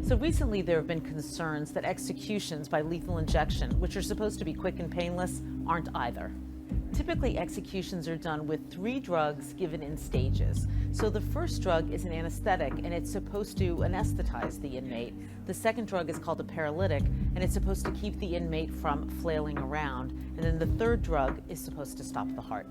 So recently there have been concerns that executions by lethal injection, which are supposed to be quick and painless, aren't either. Typically, executions are done with 3 drugs given in stages. So the first drug is an anesthetic, and it's supposed to anesthetize the inmate. The second drug is called a paralytic, and it's supposed to keep the inmate from flailing around. And then the third drug is supposed to stop the heart.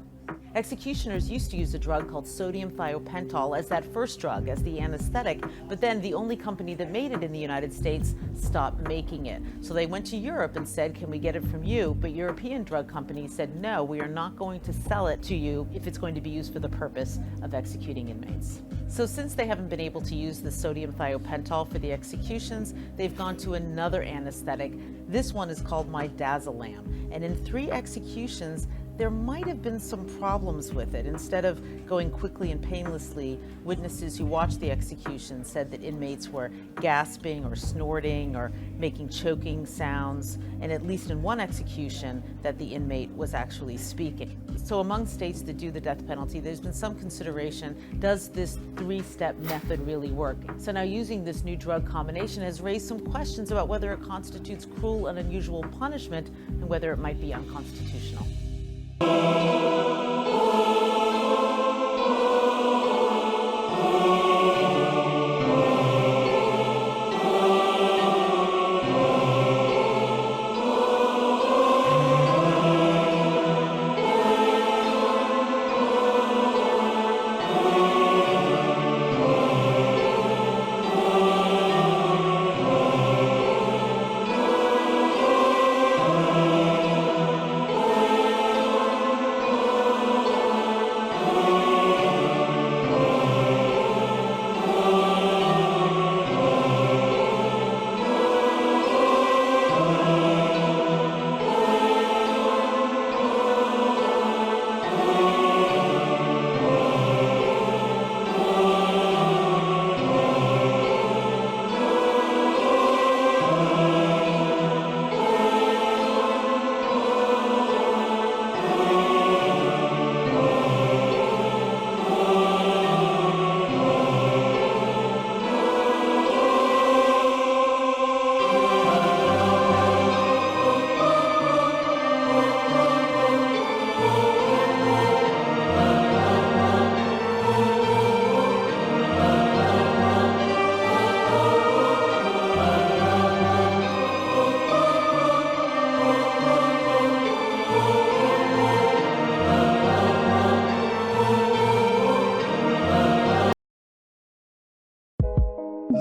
Executioners used to use a drug called sodium thiopental as that first drug, as the anesthetic, but then the only company that made it in the United States stopped making it. So they went to Europe and said, can we get it from you? But European drug companies said, no, we are not going to sell it to you if it's going to be used for the purpose of executing inmates. So since they haven't been able to use the sodium thiopental for the executions, they've gone to another anesthetic. This one is called midazolam. And in 3 executions, there might have been some problems with it. Instead of going quickly and painlessly, witnesses who watched the execution said that inmates were gasping or snorting or making choking sounds, and at least in one execution that the inmate was actually speaking. So among states that do the death penalty, there's been some consideration, does this 3-step method really work? So now using this new drug combination has raised some questions about whether it constitutes cruel and unusual punishment and whether it might be unconstitutional.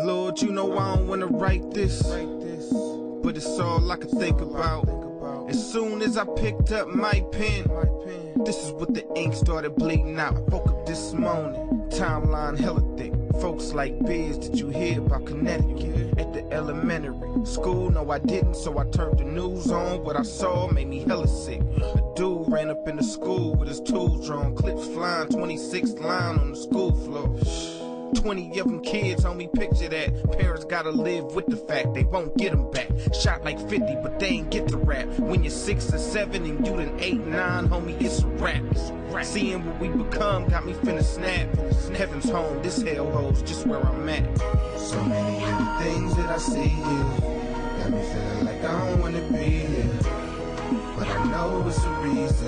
Lord, you know I don't wanna write this, but it's all I can think about. As soon as I picked up my pen, this is what the ink started bleeding out. I woke up this morning, timeline hella thick. Folks like Biz, did you hear about Connecticut? At the elementary school, no I didn't, so I turned the news on. What I saw made me hella sick. A dude ran up in the school with his tools drawn, clips flying, 26th line on the school floor. 20 of them kids, homie, picture that. Parents gotta live with the fact they won't get them back. Shot like 50, but they ain't get the rap. When you're 6 or 7 and you done 8, 9, homie, it's a rap. Seeing what we become got me finna snap. Heaven's home, this hellhole's just where I'm at. So many of the things that I see here got me feeling like I don't wanna be here, but I know it's a reason.